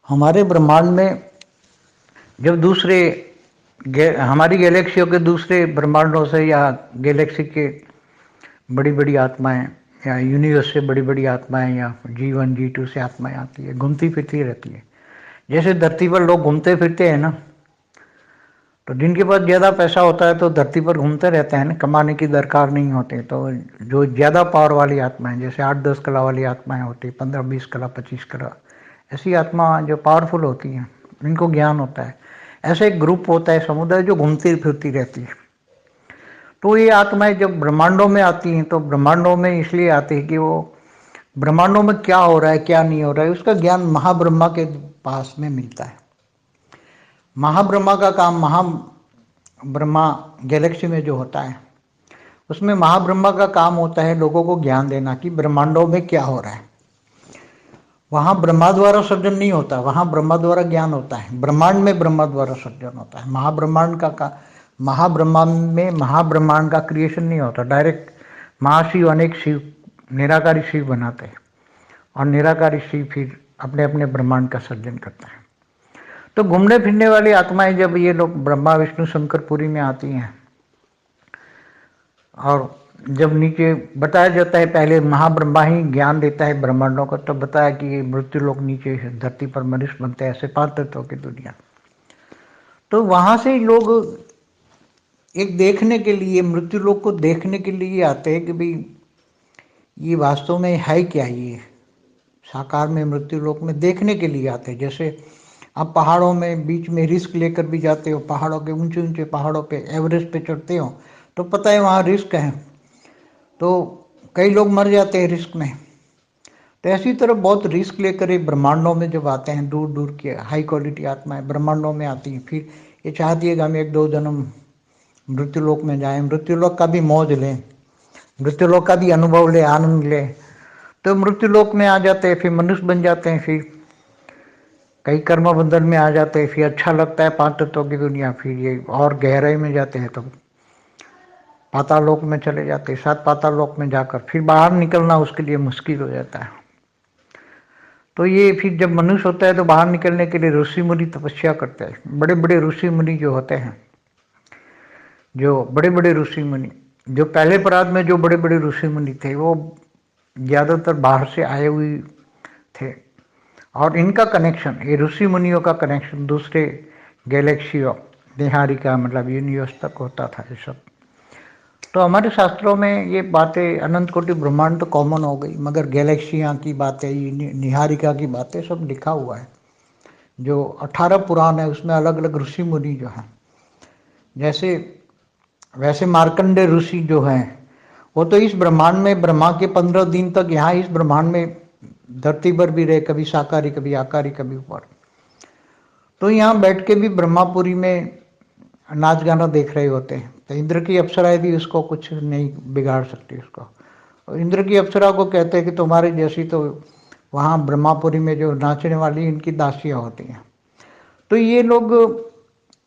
हमारे ब्रह्मांड में जब हमारी गैलेक्सियों के दूसरे ब्रह्मांडों से या गैलेक्सी के बड़ी बड़ी आत्माएं या यूनिवर्स से बड़ी बड़ी आत्माएं या G1 G2 से आत्माएं आती है, घूमती फिरती रहती है। जैसे धरती पर लोग घूमते फिरते हैं ना, तो जिनके पास ज़्यादा पैसा होता है तो धरती पर घूमते रहते हैं ना, कमाने की दरकार नहीं होती। तो जो ज़्यादा पावर वाली आत्माएं, जैसे 8-10 कला वाली आत्माएं होती, 15-20 कला, 25 कला, ऐसी आत्मा जो पावरफुल होती हैं, इनको ज्ञान होता है। ऐसे एक ग्रुप होता है, समुदाय, जो घूमती फिरती रहती है। तो ये आत्माएं जब ब्रह्मांडों में आती हैं तो ब्रह्मांडों में इसलिए आती है कि वो ब्रह्मांडों में क्या हो रहा है क्या नहीं हो रहा है उसका ज्ञान महाब्रह्मा के पास में मिलता है। महाब्रह्मा का काम, महाब्रह्मा गैलेक्सी में जो होता है उसमें महाब्रह्मा का काम होता है लोगों को ज्ञान देना कि ब्रह्मांडों में क्या हो रहा है। वहाँ ब्रह्मा द्वारा सृजन नहीं होता, वहाँ ब्रह्मा द्वारा ज्ञान होता है। ब्रह्मांड में ब्रह्मा द्वारा सृजन होता है। महाब्रह्मा में महाब्रह्मांड का क्रिएशन नहीं होता। डायरेक्ट महाशिव अनेक शिव, निराकारी शिव बनाते हैं और निराकारी शिव फिर अपने अपने ब्रह्मांड का सृजन करता है। तो घूमने फिरने वाली आत्माएं जब ये लोग ब्रह्मा विष्णु शंकरपुरी में आती हैं और जब नीचे बताया जाता है, पहले महाब्रह्मा ही ज्ञान देता है ब्रह्मांडों को, तब बताया कि ये मृत्यु लोग नीचे धरती पर मनुष्य बनते हैं, ऐसे 5 तत्वों की दुनिया। तो वहां से लोग एक देखने के लिए, मृत्यु लोग को देखने के लिए आते हैं कि भाई ये वास्तव में है क्या, ये साकार में मृत्यु लोक में देखने के लिए आते हैं। जैसे आप पहाड़ों में बीच में रिस्क लेकर भी जाते हो, पहाड़ों के ऊंचे ऊंचे पहाड़ों पे एवरेस्ट पे चढ़ते हो तो पता है वहाँ रिस्क है, तो कई लोग मर जाते हैं रिस्क में। तो ऐसी तरह बहुत रिस्क लेकर ये ब्रह्मांडों में जब आते हैं, दूर दूर के हाई क्वालिटी आत्माएं ब्रह्मांडों में आती हैं, फिर ये चाहती है कि हम 1-2 जन्म मृत्युलोक में जाएं, मृत्युलोक का भी मौज लें, मृत्युलोक का भी अनुभव ले, आनंद ले। तो मृत्युलोक में आ जाते हैं, फिर मनुष्य बन जाते हैं, फिर कई कर्म बंधन में आ जाते हैं, फिर अच्छा लगता है 5 तत्वों की दुनिया। फिर ये और गहराई में जाते हैं तो पाताल लोक में चले जाते हैं। 7 पाताल लोक में जाकर फिर बाहर निकलना उसके लिए मुश्किल हो जाता है। तो ये फिर जब मनुष्य होता है तो बाहर निकलने के लिए ऋषि मुनि तपस्या करते हैं। बड़े बड़े ऋषि मुनि जो होते हैं, जो बड़े बड़े ऋषि मुनि, जो पहले परात में जो बड़े बड़े ऋषि मुनि थे, वो ज़्यादातर बाहर से आए हुए थे। और इनका कनेक्शन, ये ऋषि मुनियों का कनेक्शन दूसरे गैलेक्सियों, निहारिका मतलब यूनिवर्स तक होता था ये सब। तो हमारे शास्त्रों में ये बातें, अनंत कोटि ब्रह्मांड तो कॉमन हो गई, मगर गैलेक्सियाँ की बातें, निहारिका की बातें सब लिखा हुआ है। जो 18 पुराण है उसमें अलग अलग ऋषि मुनि जो हैं, जैसे वैसे मार्कंडे ऋषि जो हैं वो तो इस ब्रह्मांड में ब्रह्मा के 15 दिन तक यहाँ इस ब्रह्मांड में धरती पर भी रहे, कभी साकारी कभी आकारी कभी ऊपर। तो यहाँ बैठ के भी ब्रह्मापुरी में नाच गाना देख रहे होते हैं। तो इंद्र की अप्सराएं भी उसको कुछ नहीं बिगाड़ सकती उसको। और इंद्र की अप्सरा को कहते हैं कि तुम्हारे जैसी तो वहाँ ब्रह्मापुरी में जो नाचने वाली इनकी दासियाँ होती हैं। तो ये लोग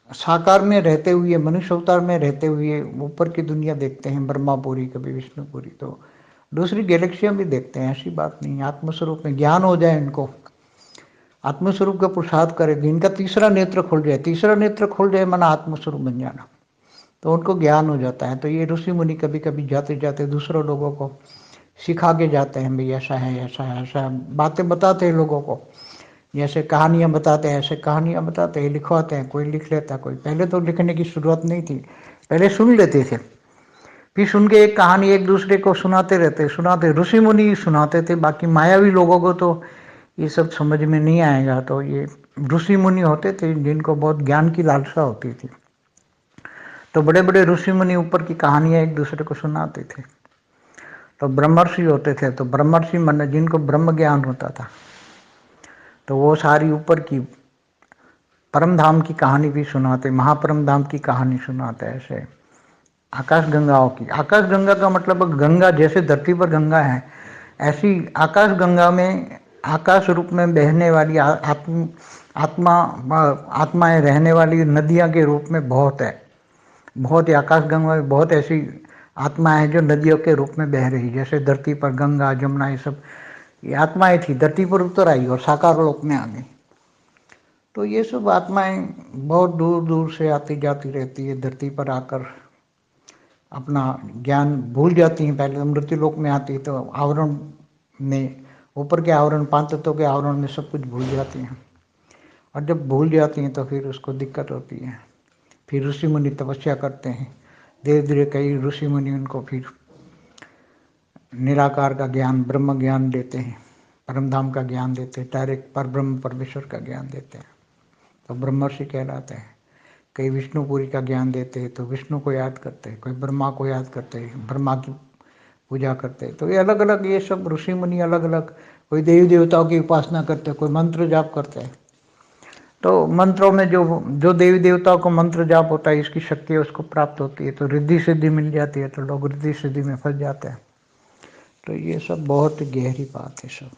साकार में रहते हुए, मनुष्य अवतार में रहते हुए ऊपर की दुनिया देखते हैं, ब्रह्मापुरी कभी विष्णुपुरी, तो दूसरी गैलेक्सियाँ भी देखते हैं। ऐसी बात नहीं, आत्मस्वरूप में ज्ञान हो जाए इनको, आत्मस्वरूप का प्रसाद करे, इनका तीसरा नेत्र खुल जाए। तीसरा नेत्र खुल जाए माना आत्मस्वरूप बन जाना, तो उनको ज्ञान हो जाता है। तो ये ऋषि मुनि कभी कभी जाते जाते दूसरों लोगों को सिखा के जाते हैं, भाई ऐसा है ऐसा है ऐसा है, बातें बताते हैं लोगों को। जैसे कहानियाँ बताते हैं, ऐसे कहानियाँ बताते हैं, लिखवाते हैं, कोई लिख लेता, कोई। पहले तो लिखने की शुरुआत नहीं थी, पहले सुन लेते थे, फिर सुन के एक कहानी एक दूसरे को सुनाते रहते, सुनाते ऋषि मुनि सुनाते थे। बाकी मायावी लोगों को तो ये सब समझ में नहीं आएगा। तो ये ऋषि मुनि होते थे जिनको बहुत ज्ञान की लालसा होती थी, तो बड़े बड़े ऋषि मुनि ऊपर की कहानियां एक दूसरे को सुनाते थे। तो ब्रह्मर्षि होते थे, तो ब्रह्मर्षि मन जिनको ब्रह्म ज्ञान होता था, तो वो सारी ऊपर की परम धाम की कहानी भी सुनाते, महापरम धाम की कहानी सुनाते। ऐसे आकाश गंगाओं की, आकाश गंगा का मतलब गंगा जैसे धरती पर गंगा है, ऐसी आकाश गंगा में आकाश रूप में बहने वाली आत्माएं रहने वाली नदियां के रूप में बहुत है। बहुत ही आकाश गंगा में बहुत ऐसी आत्माएं हैं जो नदियों के रूप में बह रही। जैसे धरती पर गंगा जमुना ये सब, ये आत्माएं थी, धरती पर उतर आई और साकार लोक में आ गई। तो ये सब आत्माएं बहुत दूर दूर से आती जाती रहती है, धरती पर आकर अपना ज्ञान भूल जाती हैं। पहले मृत्यु लोक में आती है तो आवरण में, ऊपर के आवरण, पांच तत्वों के आवरण में सब कुछ भूल जाती हैं, और जब भूल जाती हैं तो फिर उसको दिक्कत होती है। फिर ऋषि मुनि तपस्या करते हैं, धीरे धीरे कई ऋषि मुनि उनको फिर निराकार का ज्ञान, ब्रह्म ज्ञान देते हैं, परमधाम का ज्ञान देते हैं, डायरेक्ट पर ब्रह्म परमेश्वर का ज्ञान देते हैं, तो ब्रह्मर्षि कहलाते हैं। कई विष्णुपुरी का ज्ञान देते हैं तो विष्णु को याद करते हैं, कोई ब्रह्मा को याद करते हैं, ब्रह्मा की पूजा करते हैं। तो ये अलग अलग, ये सब ऋषि मुनि अलग अलग, कोई देवी देवताओं की उपासना करते हैं, कोई मंत्र जाप करते हैं। तो मंत्रों में जो जो देवी देवताओं को मंत्र जाप होता है, इसकी शक्ति उसको प्राप्त होती है, तो रिद्धि सिद्धि मिल जाती है, तो लोग रिद्धि सिद्धि में फंस जाते हैं। तो ये सब बहुत गहरी बात है सब।